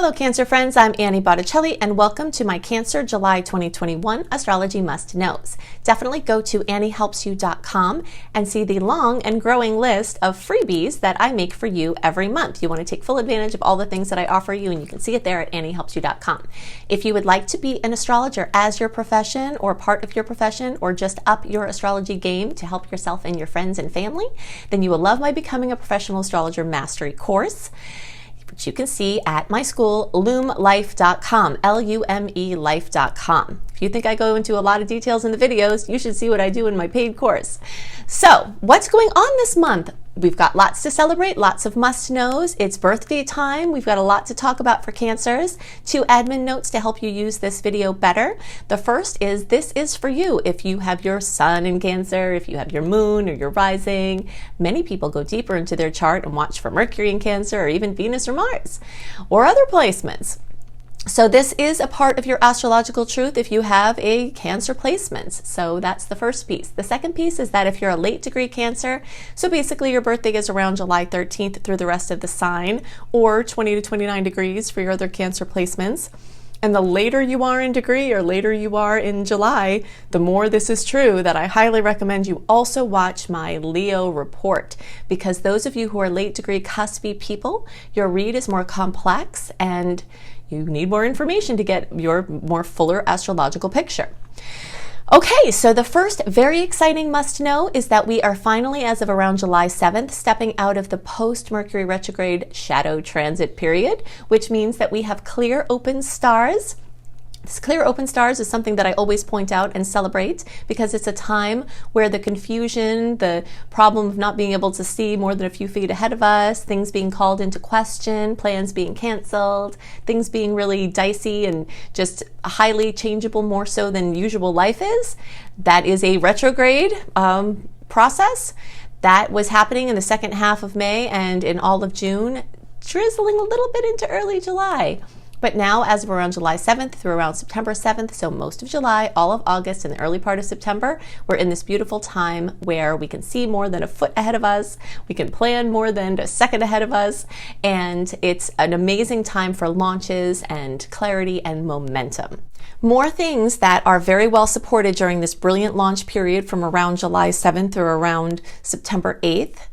Hello Cancer friends, I'm Annie Botticelli and welcome to my Cancer July 2021 Astrology Must Knows. Definitely go to anniehelpsyou.com and see the long and growing list of freebies that I make for you every month. You want to take full advantage of all the things that I offer you and you can see it there at anniehelpsyou.com. If you would like to be an astrologer as your profession or part of your profession or just up your astrology game to help yourself and your friends and family, then you will love my Becoming a Professional Astrologer Mastery course, which you can see at my school, lumelife.com, L-U-M-E life.com. If you think I go into a lot of details in the videos, you should see what I do in my paid course. So, what's going on this month? We've got lots to celebrate, lots of must-knows. It's birthday time. We've got a lot to talk about for Cancers. 2 admin notes to help you use this video better. The first is, this is for you if you have your sun in Cancer, if you have your moon or your rising. Many people go deeper into their chart and watch for Mercury in Cancer or even Venus or Mars or other placements. So this is a part of your astrological truth if you have a Cancer placement. So that's the first piece. The second piece is that if you're a late degree Cancer, so basically your birthday is around July 13th through the rest of the sign, or 20 to 29 degrees for your other Cancer placements. And the later you are in degree or later you are in July, the more this is true that I highly recommend you also watch my Leo report, because those of you who are late degree cuspy people, your read is more complex and you need more information to get your more fuller astrological picture. Okay, so the first very exciting must know is that we are finally, as of around July 7th, stepping out of the post-Mercury retrograde shadow transit period, which means that we have clear open stars. This clear open stars is something that I always point out and celebrate because it's a time where the confusion, the problem of not being able to see more than a few feet ahead of us, things being called into question, plans being canceled, things being really dicey and just highly changeable more so than usual life is. That is a retrograde process. That was happening in the second half of May and in all of June, drizzling a little bit into early July. But now, as of around July 7th through around September 7th, so most of July, all of August, and the early part of September, we're in this beautiful time where we can see more than a foot ahead of us, we can plan more than a second ahead of us, and it's an amazing time for launches and clarity and momentum. More things that are very well supported during this brilliant launch period from around July 7th through around September 8th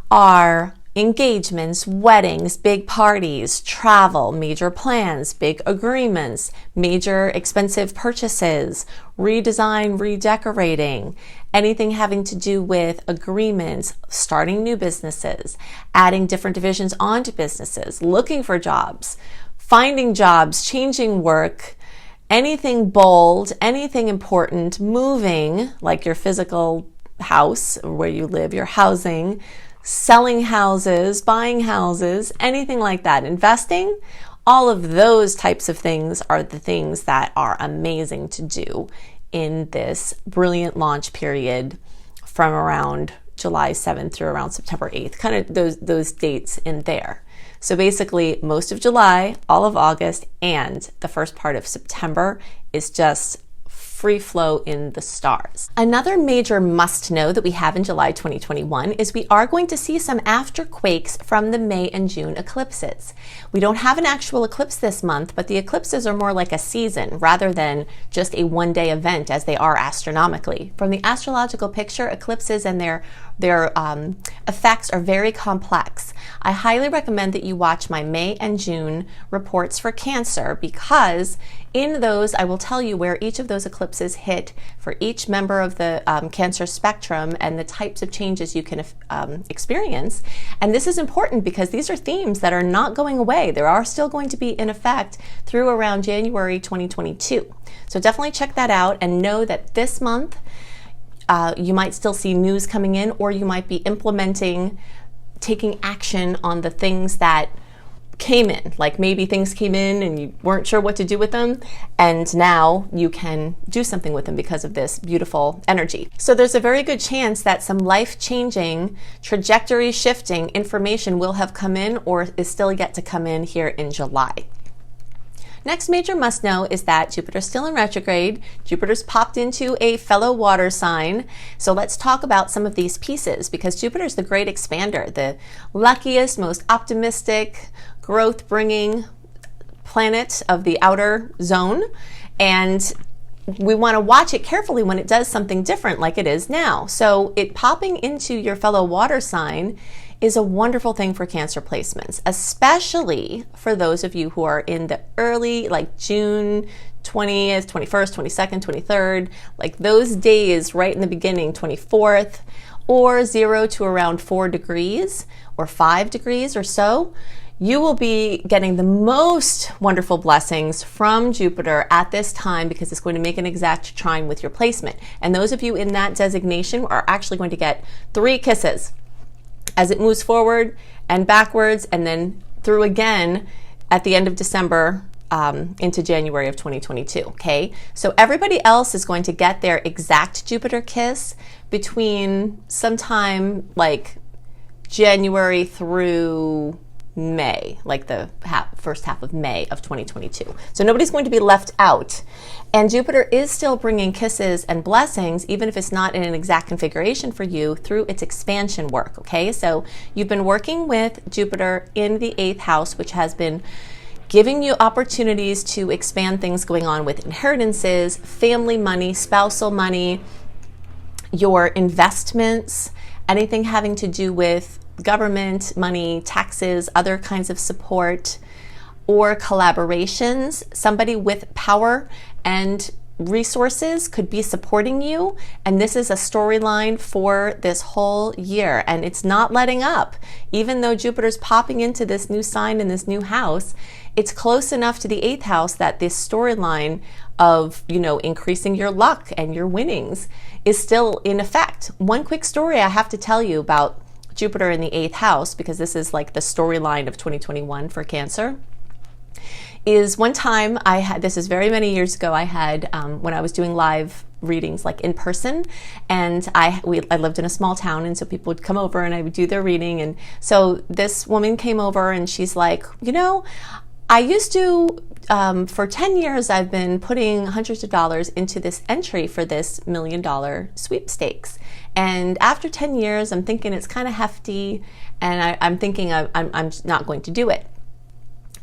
are engagements, weddings, big parties, travel, major plans, big agreements, major expensive purchases, redesign, redecorating, anything having to do with agreements, starting new businesses, adding different divisions onto businesses, looking for jobs, finding jobs, changing work, anything bold, anything important, moving, like your physical house where you live, your housing, selling houses, buying houses, anything like that, investing, all of those types of things are the things that are amazing to do in this brilliant launch period from around July 7th through around September 8th, kind of those dates in there. So basically most of July, all of August, and the first part of September is just free flow in the stars. Another major must know that we have in July 2021 is we are going to see some afterquakes from the May and June eclipses. We don't have an actual eclipse this month, but the eclipses are more like a season rather than just a one-day event as they are astronomically. From the astrological picture, eclipses and their effects are very complex. I highly recommend that you watch my May and June reports for Cancer, because in those I will tell you where each of those eclipses hit for each member of the Cancer spectrum and the types of changes you can experience. And this is important because these are themes that are not going away. They are still going to be in effect through around January 2022. So definitely check that out and know that this month you might still see news coming in, or you might be taking action on the things that came in. Like maybe things came in and you weren't sure what to do with them, and now you can do something with them because of this beautiful energy. So there's a very good chance that some life-changing, trajectory-shifting information will have come in or is still yet to come in here in July. Next major must know is that Jupiter's still in retrograde. Jupiter's popped into a fellow water sign. So let's talk about some of these pieces, because Jupiter's the great expander, the luckiest, most optimistic, growth-bringing planet of the outer zone, and we want to watch it carefully when it does something different like it is now. So it popping into your fellow water sign is a wonderful thing for Cancer placements, especially for those of you who are in the early, like June 20th, 21st, 22nd, 23rd, like those days right in the beginning, 24th, or 0 to around 4 degrees or 5 degrees or so. You will be getting the most wonderful blessings from Jupiter at this time because it's going to make an exact trine with your placement. And those of you in that designation are actually going to get 3 kisses as it moves forward and backwards and then through again at the end of December into January of 2022, okay? So everybody else is going to get their exact Jupiter kiss between sometime like January through May, like the first half of May of 2022. So nobody's going to be left out. And Jupiter is still bringing kisses and blessings, even if it's not in an exact configuration for you, through its expansion work, okay? So you've been working with Jupiter in the 8th house, which has been giving you opportunities to expand things going on with inheritances, family money, spousal money, your investments, anything having to do with government money, taxes, other kinds of support, or collaborations. Somebody with power and resources could be supporting you, and this is a storyline for this whole year, and it's not letting up. Even though Jupiter's popping into this new sign in this new house, it's close enough to the 8th house that this storyline of, you know, increasing your luck and your winnings is still in effect. One quick story I have to tell you about Jupiter in the 8th house, because this is like the storyline of 2021 for Cancer, is one time I had, this is very many years ago, I had, when I was doing live readings like in person, and I lived in a small town, and so people would come over and I would do their reading. And so this woman came over and she's like, you know, I used to, for 10 years, I've been putting hundreds of dollars into this entry for this $1 million sweepstakes. And after 10 years, I'm thinking it's kind of hefty, and I'm thinking I'm not going to do it.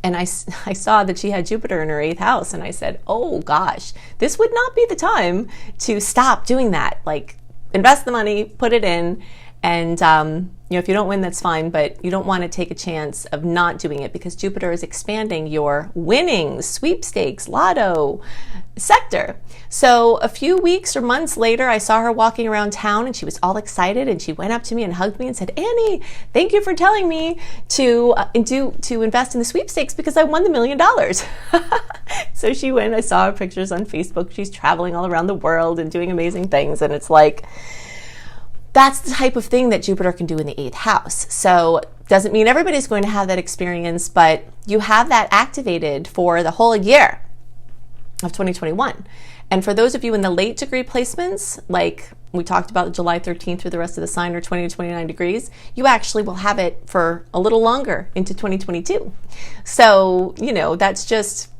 And I saw that she had Jupiter in her 8th house, and I said, oh gosh, this would not be the time to stop doing that. Like, invest the money, put it in, and you know, if you don't win, that's fine, but you don't want to take a chance of not doing it, because Jupiter is expanding your winnings, sweepstakes, lotto sector. So a few weeks or months later, I saw her walking around town, and she was all excited, and she went up to me and hugged me and said, Annie, thank you for telling me to invest in the sweepstakes because I won the $1 million. So she went, I saw her pictures on Facebook. She's traveling all around the world and doing amazing things, and it's like, that's the type of thing that Jupiter can do in the 8th house. So doesn't mean everybody's going to have that experience, but you have that activated for the whole year of 2021. And for those of you in the late degree placements, like we talked about July 13th through the rest of the sign, or 20 to 29 degrees, you actually will have it for a little longer into 2022. So, you know, that's just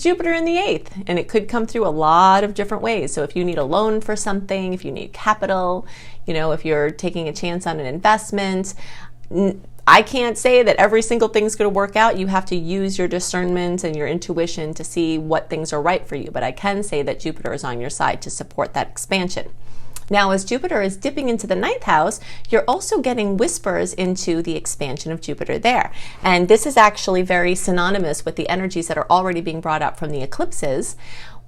Jupiter in the 8th, and it could come through a lot of different ways. So if you need a loan for something, if you need capital, you know, if you're taking a chance on an investment, I can't say that every single thing's going to work out. You have to use your discernment and your intuition to see what things are right for you. But I can say that Jupiter is on your side to support that expansion. Now, as Jupiter is dipping into the 9th house, you're also getting whispers into the expansion of Jupiter there. And this is actually very synonymous with the energies that are already being brought up from the eclipses,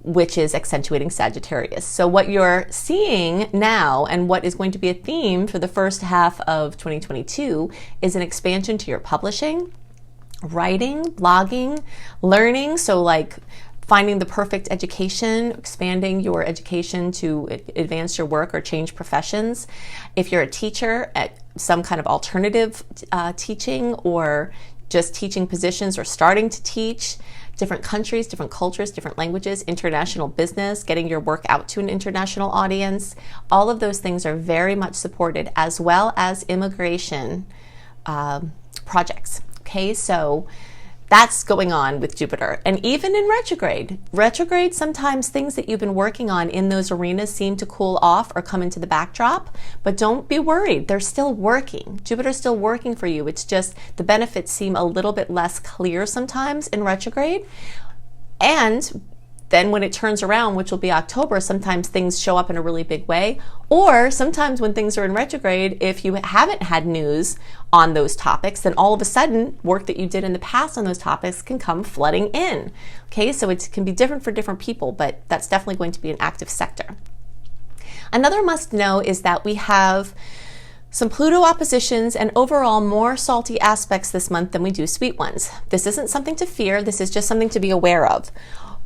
which is accentuating Sagittarius. So what you're seeing now, and what is going to be a theme for the first half of 2022, is an expansion to your publishing, writing, blogging, learning. So like finding the perfect education, expanding your education to advance your work or change professions. If you're a teacher at some kind of alternative teaching, or just teaching positions, or starting to teach different countries, different cultures, different languages, international business, getting your work out to an international audience, all of those things are very much supported, as well as immigration projects. Okay, so That's going on with Jupiter. And even in retrograde, sometimes things that you've been working on in those arenas seem to cool off or come into the backdrop, but don't be worried. They're still working. Jupiter's still working for you. It's just the benefits seem a little bit less clear sometimes in retrograde. And then when it turns around, which will be October, sometimes things show up in a really big way. Or sometimes when things are in retrograde, if you haven't had news on those topics, then all of a sudden work that you did in the past on those topics can come flooding in. Okay, so it can be different for different people, but that's definitely going to be an active sector. Another must know is that we have some Pluto oppositions and overall more salty aspects this month than we do sweet ones. This isn't something to fear, this is just something to be aware of.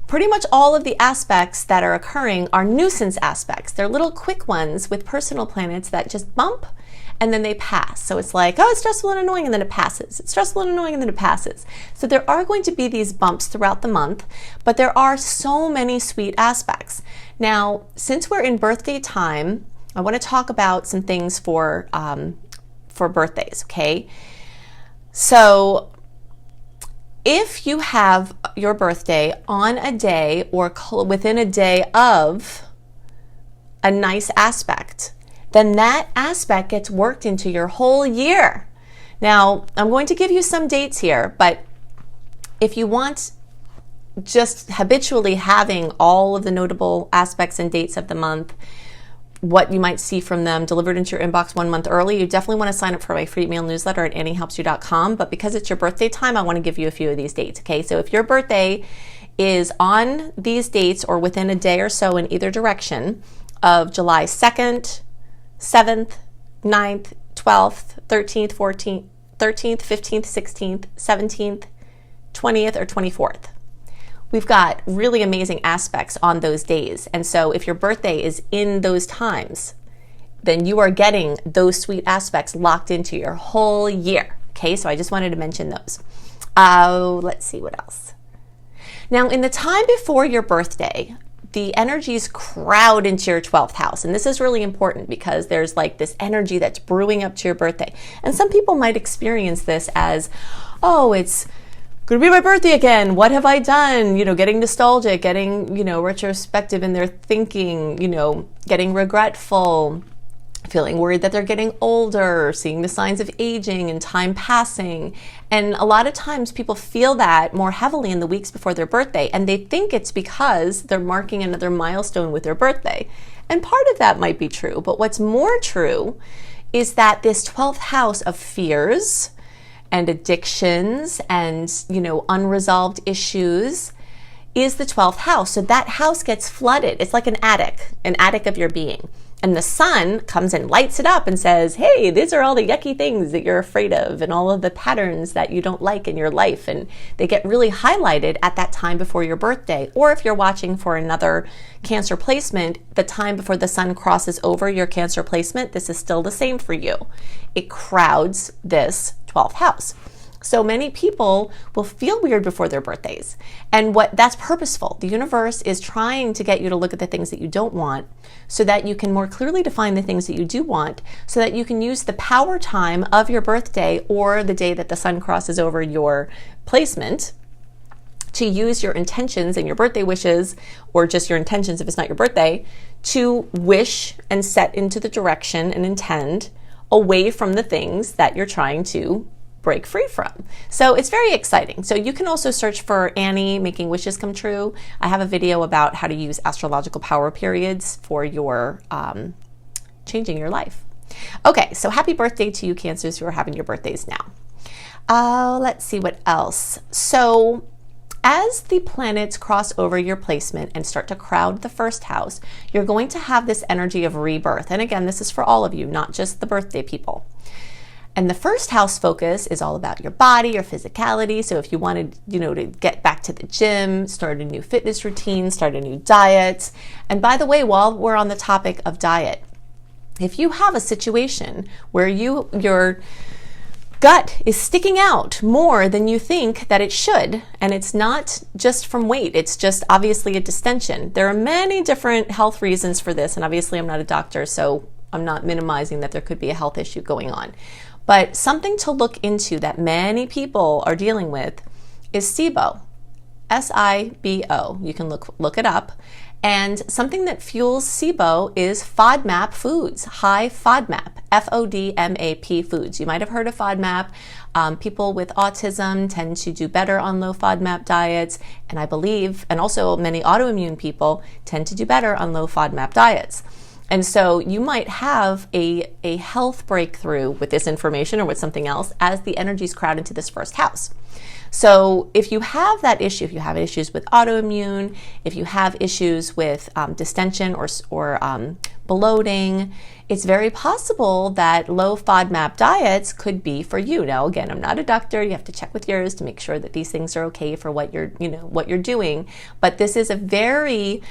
Pretty much all of the aspects that are occurring are nuisance aspects. They're little quick ones with personal planets that just bump and then they pass. So it's like, oh, it's stressful and annoying, and then it passes. It's stressful and annoying, and then it passes. So there are going to be these bumps throughout the month, but there are so many sweet aspects. Now, since we're in birthday time, I want to talk about some things for birthdays, okay? So if you have your birthday on a day or within a day of a nice aspect, then that aspect gets worked into your whole year. Now, I'm going to give you some dates here, but if you want just habitually having all of the notable aspects and dates of the month, what you might see from them delivered into your inbox 1 month early, you definitely want to sign up for my free email newsletter at anniehelpsyou.com. But because it's your birthday time, I want to give you a few of these dates. Okay, so if your birthday is on these dates or within a day or so in either direction of July 2nd, 7th, 9th, 12th, 13th, 14th, 13th, 15th, 16th, 17th, 20th, or 24th. We've got really amazing aspects on those days. And so if your birthday is in those times, then you are getting those sweet aspects locked into your whole year. Okay, so I just wanted to mention those. Let's see what else. Now, in the time before your birthday, the energies crowd into your 12th house. And this is really important because there's like this energy that's brewing up to your birthday. And some people might experience this as, oh, it's going to be my birthday again. What have I done? You know, getting nostalgic, getting, retrospective in their thinking, getting regretful, feeling worried that they're getting older, seeing the signs of aging and time passing. And a lot of times people feel that more heavily in the weeks before their birthday, and they think it's because they're marking another milestone with their birthday. And part of that might be true, but what's more true is that this 12th house of fears and addictions and, unresolved issues is the 12th house. So that house gets flooded. It's like an attic of your being. And the sun comes and lights it up and says, hey, these are all the yucky things that you're afraid of and all of the patterns that you don't like in your life. And they get really highlighted at that time before your birthday. Or if you're watching for another Cancer placement, the time before the sun crosses over your Cancer placement, this is still the same for you. It crowds this 12th house. So many people will feel weird before their birthdays. And that's purposeful. The universe is trying to get you to look at the things that you don't want so that you can more clearly define the things that you do want, so that you can use the power time of your birthday or the day that the sun crosses over your placement to use your intentions and your birthday wishes, or just your intentions if it's not your birthday, to wish and set into the direction and intend away from the things that you're trying to break free from. So it's very exciting. So you can also search for Annie Making Wishes Come True. I have a video about how to use astrological power periods for your changing your life. Okay, so happy birthday to you Cancers who are having your birthdays now. Let's see what else. So as the planets cross over your placement and start to crowd the first house, you're going to have this energy of rebirth. And again, this is for all of you, not just the birthday people. And the first house focus is all about your body, your physicality. So if you wanted, to get back to the gym, start a new fitness routine, start a new diet. And by the way, while we're on the topic of diet, if you have a situation where your gut is sticking out more than you think that it should, and it's not just from weight, it's just obviously a distension. There are many different health reasons for this, and obviously I'm not a doctor, so I'm not minimizing that there could be a health issue going on. But something to look into that many people are dealing with is SIBO, S-I-B-O. You can look it up. And something that fuels SIBO is FODMAP foods, high FODMAP, F-O-D-M-A-P foods. You might have heard of FODMAP. People with autism tend to do better on low FODMAP diets, and I believe, and also many autoimmune people tend to do better on low FODMAP diets. And so you might have a health breakthrough with this information or with something else as the energies crowd into this first house. So if you have that issue, if you have issues with autoimmune, if you have issues with distension or bloating, it's very possible that low FODMAP diets could be for you. Now, again, I'm not a doctor. You have to check with yours to make sure that these things are okay for what you're doing. But this is a very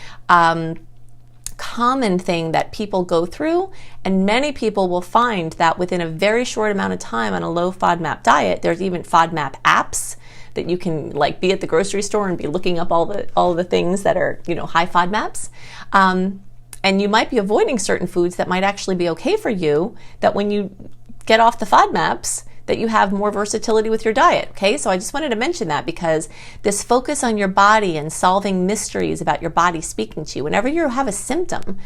common thing that people go through, and many people will find that within a very short amount of time on a low FODMAP diet, there's even FODMAP apps that you can like be at the grocery store and be looking up all the things that are high FODMAPs, and you might be avoiding certain foods that might actually be okay for you, that when you get off the FODMAPs that you have more versatility with your diet. Okay, so I just wanted to mention that because this focus on your body and solving mysteries about your body speaking to you, whenever you have a symptom,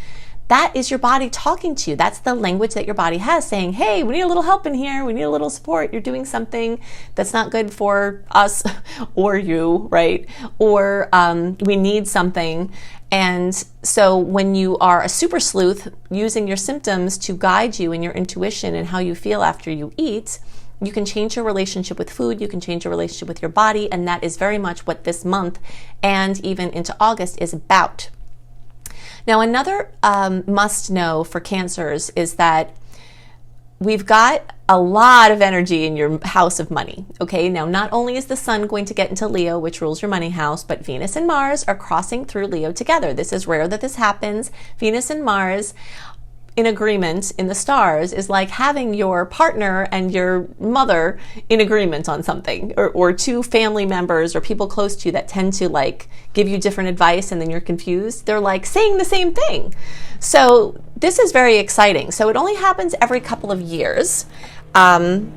that is your body talking to you. That's the language that your body has, saying, hey, we need a little help in here. We need a little support. You're doing something that's not good for us or you, right? Or we need something. And so when you are a super sleuth using your symptoms to guide you in your intuition and how you feel after you eat, you can change your relationship with food, you can change your relationship with your body, and that is very much what this month and even into August is about. Now, another must know for Cancers is that we've got a lot of energy in your house of money. Okay, now not only is the sun going to get into Leo, which rules your money house, but Venus and Mars are crossing through Leo together. This is rare that this happens. Venus and Mars in agreement in the stars is like having your partner and your mother in agreement on something, or two family members or people close to you that tend to like give you different advice and then you're confused. They're like saying the same thing. So this is very exciting. So it only happens every couple of years. And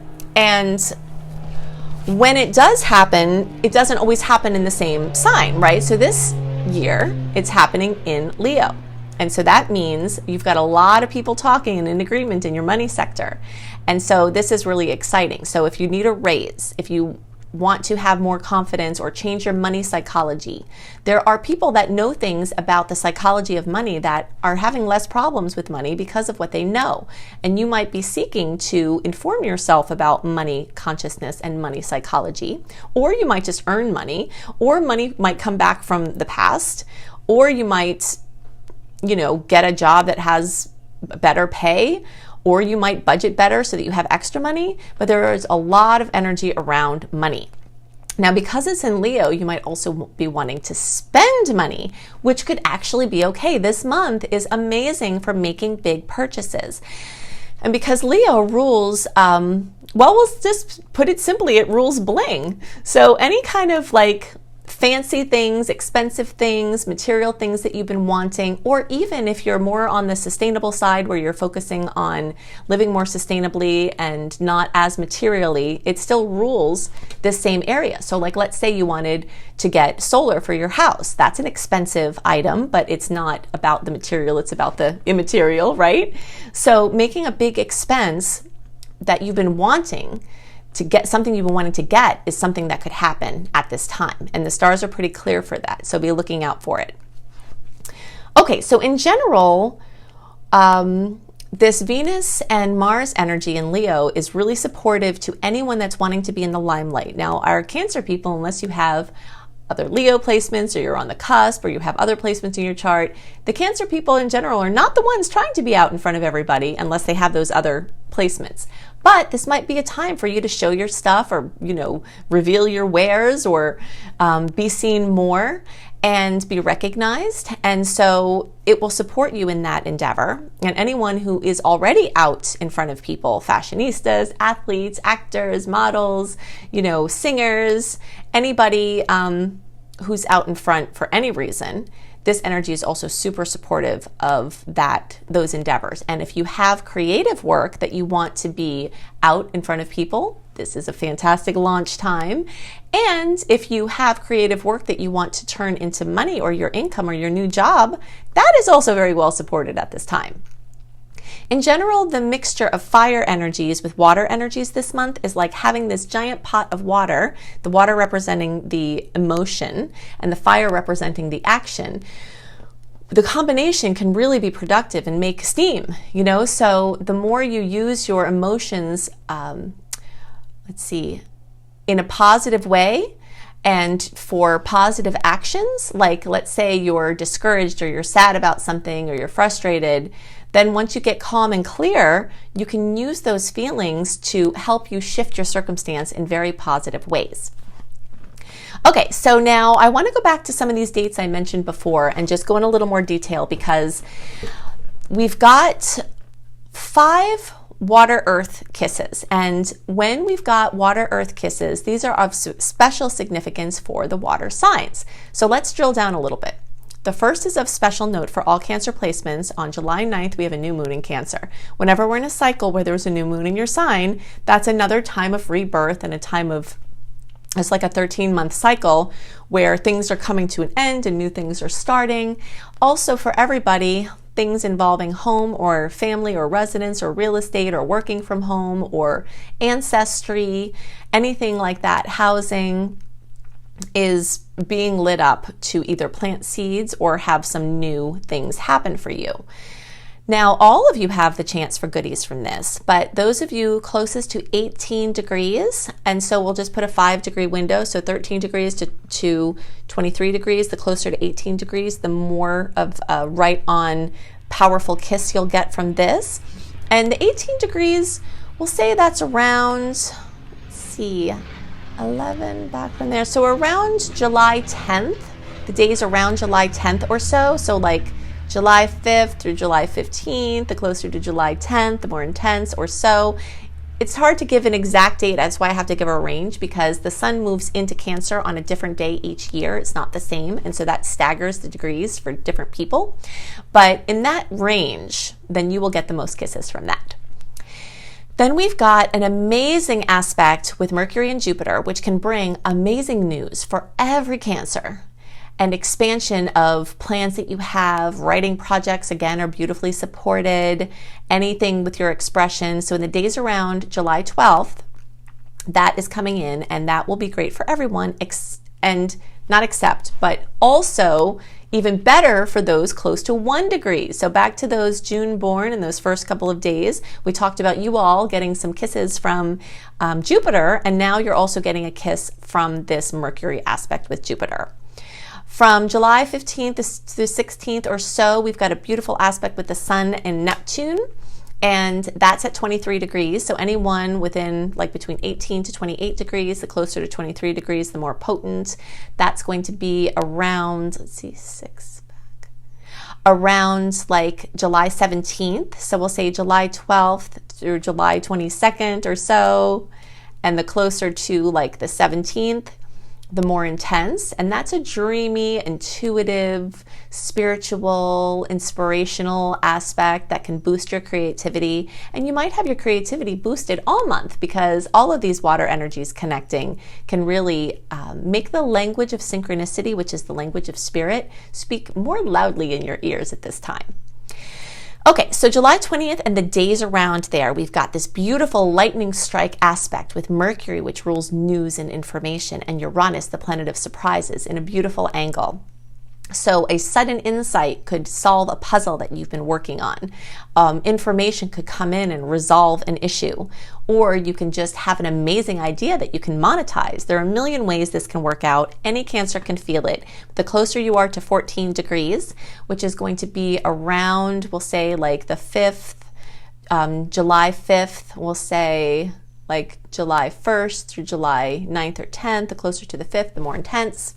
when it does happen, it doesn't always happen in the same sign, right? So this year it's happening in Leo. And so that means you've got a lot of people talking and in agreement in your money sector. And so this is really exciting. So if you need a raise, if you want to have more confidence or change your money psychology, there are people that know things about the psychology of money that are having less problems with money because of what they know. And you might be seeking to inform yourself about money consciousness and money psychology, or you might just earn money, or money might come back from the past, or you might get a job that has better pay, or you might budget better so that you have extra money, but there is a lot of energy around money. Now, because it's in Leo, you might also be wanting to spend money, which could actually be okay. This month is amazing for making big purchases. And because Leo rules, we'll just put it simply, it rules bling. So any kind of like fancy things, expensive things, material things that you've been wanting, or even if you're more on the sustainable side where you're focusing on living more sustainably and not as materially, it still rules this same area. So like, let's say you wanted to get solar for your house. That's an expensive item, but it's not about the material, it's about the immaterial, right? So making a big expense that you've been wanting to get, something you've been wanting to get, is something that could happen at this time. And the stars are pretty clear for that. So be looking out for it. Okay, so in general, this Venus and Mars energy in Leo is really supportive to anyone that's wanting to be in the limelight. Now, our Cancer people, unless you have other Leo placements, or you're on the cusp, or you have other placements in your chart, the Cancer people in general are not the ones trying to be out in front of everybody unless they have those other placements. But this might be a time for you to show your stuff, or reveal your wares, or be seen more and be recognized. And so it will support you in that endeavor. And anyone who is already out in front of people, fashionistas, athletes, actors, models, singers, anybody who's out in front for any reason, this energy is also super supportive of those endeavors. And if you have creative work that you want to be out in front of people, This is a fantastic launch time. And if you have creative work that you want to turn into money or your income or your new job, that is also very well supported at this time. In general, the mixture of fire energies with water energies this month is like having this giant pot of water, the water representing the emotion and the fire representing the action. The combination can really be productive and make steam, you know? So the more you use your emotions, in a positive way and for positive actions, like let's say you're discouraged or you're sad about something or you're frustrated, then once you get calm and clear, you can use those feelings to help you shift your circumstance in very positive ways. Okay, so now I want to go back to some of these dates I mentioned before and just go in a little more detail because we've got 5 water earth kisses, and when we've got water earth kisses, these are of special significance for the water signs. So let's drill down a little bit. The first is of special note for all Cancer placements. On July 9th, we have a new moon in Cancer. Whenever we're in a cycle where there's a new moon in your sign, that's another time of rebirth and a time of, it's like a 13-month cycle where things are coming to an end and new things are starting. Also for everybody, things involving home or family or residence or real estate or working from home or ancestry, anything like that, housing, is being lit up to either plant seeds or have some new things happen for you. Now, all of you have the chance for goodies from this, but those of you closest to 18 degrees, and so we'll just put a 5-degree window, so 13 degrees to 23 degrees, the closer to 18 degrees, the more of a right-on powerful kiss you'll get from this. And the 18 degrees, we'll say that's around, let's see, 11 back from there. So around July 10th, the days around July 10th or so. So like July 5th through July 15th, the closer to July 10th, the more intense or so. It's hard to give an exact date. That's why I have to give a range, because the sun moves into Cancer on a different day each year. It's not the same. And so that staggers the degrees for different people. But in that range, then you will get the most kisses from that. Then we've got an amazing aspect with Mercury and Jupiter, which can bring amazing news for every Cancer. And expansion of plans that you have, writing projects, again, are beautifully supported, anything with your expression. So in the days around July 12th, that is coming in, and that will be great for everyone, and not except, but also even better for those close to 1 degree. So back to those June born in those first couple of days, we talked about you all getting some kisses from Jupiter, and now you're also getting a kiss from this Mercury aspect with Jupiter. From July 15th to 16th or so, we've got a beautiful aspect with the Sun and Neptune, and that's at 23 degrees. So anyone within like between 18 to 28 degrees, the closer to 23 degrees, the more potent. That's going to be around, let's see, around like July 17th. So we'll say July 12th through July 22nd or so, and the closer to like the 17th, the more intense. And that's a dreamy, intuitive, spiritual, inspirational aspect that can boost your creativity. And you might have your creativity boosted all month, because all of these water energies connecting can really make the language of synchronicity, which is the language of spirit, speak more loudly in your ears at this time. Okay, so July 20th and the days around there, we've got this beautiful lightning strike aspect with Mercury, which rules news and information, and Uranus, the planet of surprises, in a beautiful angle. So a sudden insight could solve a puzzle that you've been working on. Information could come in and resolve an issue, or you can just have an amazing idea that you can monetize. There are a million ways this can work out. Any Cancer can feel it. The closer you are to 14 degrees, which is going to be around, we'll say like the 5th, July 5th, we'll say like July 1st through July 9th or 10th, the closer to the 5th, the more intense.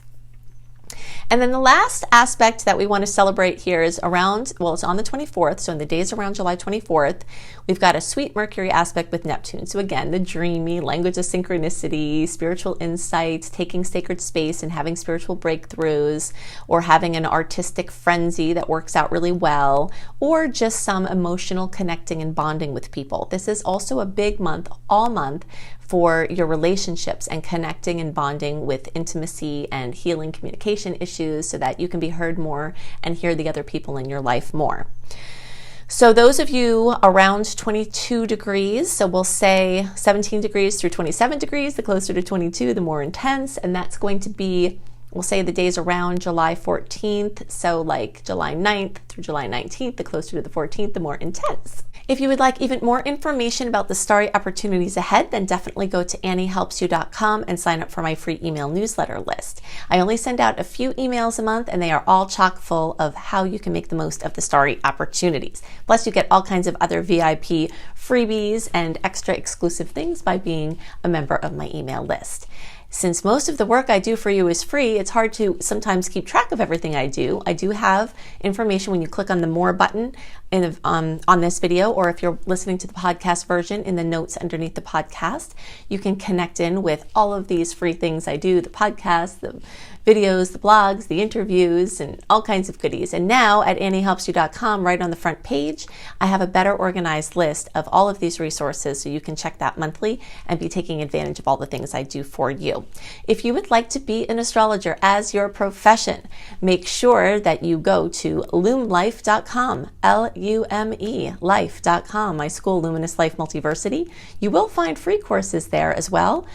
And then the last aspect that we want to celebrate here is around, well, it's on the 24th, so in the days around July 24th, we've got a sweet Mercury aspect with Neptune. So again, the dreamy language of synchronicity, spiritual insights, taking sacred space and having spiritual breakthroughs, or having an artistic frenzy that works out really well, or just some emotional connecting and bonding with people. This is also a big month, all month, for your relationships and connecting and bonding with intimacy and healing communication issues so that you can be heard more and hear the other people in your life more. So those of you around 22 degrees, so we'll say 17 degrees through 27 degrees, the closer to 22, the more intense, and that's going to be, we'll say, the days around July 14th, so like July 9th through July 19th, the closer to the 14th, the more intense. If you would like even more information about the starry opportunities ahead, then definitely go to anniehelpsyou.com and sign up for my free email newsletter list. I only send out a few emails a month, and they are all chock full of how you can make the most of the starry opportunities. Plus, you get all kinds of other VIP freebies and extra exclusive things by being a member of my email list. Since most of the work I do for you is free, it's hard to sometimes keep track of everything I do. I do have information when you click on the More button on this video, or if you're listening to the podcast version, in the notes underneath the podcast. You can connect in with all of these free things I do, the podcast, the videos, the blogs, the interviews, and all kinds of goodies. And now at anniehelpsyou.com, right on the front page, I have a better organized list of all of these resources, so you can check that monthly and be taking advantage of all the things I do for you. If you would like to be an astrologer as your profession, make sure that you go to lumelife.com, L-U-M-E, life.com, my school, Luminous Life Multiversity. You will find free courses there as well,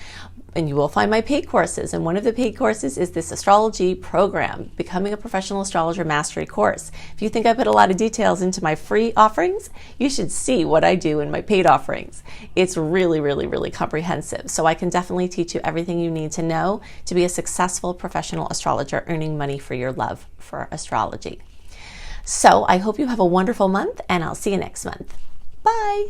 and you will find my paid courses. And one of the paid courses is this astrology program, Becoming a Professional Astrologer Mastery course. If you think I put a lot of details into my free offerings, you should see what I do in my paid offerings. It's really, really, really comprehensive. So I can definitely teach you everything you need to know to be a successful professional astrologer, earning money for your love for astrology. So I hope you have a wonderful month, and I'll see you next month. Bye.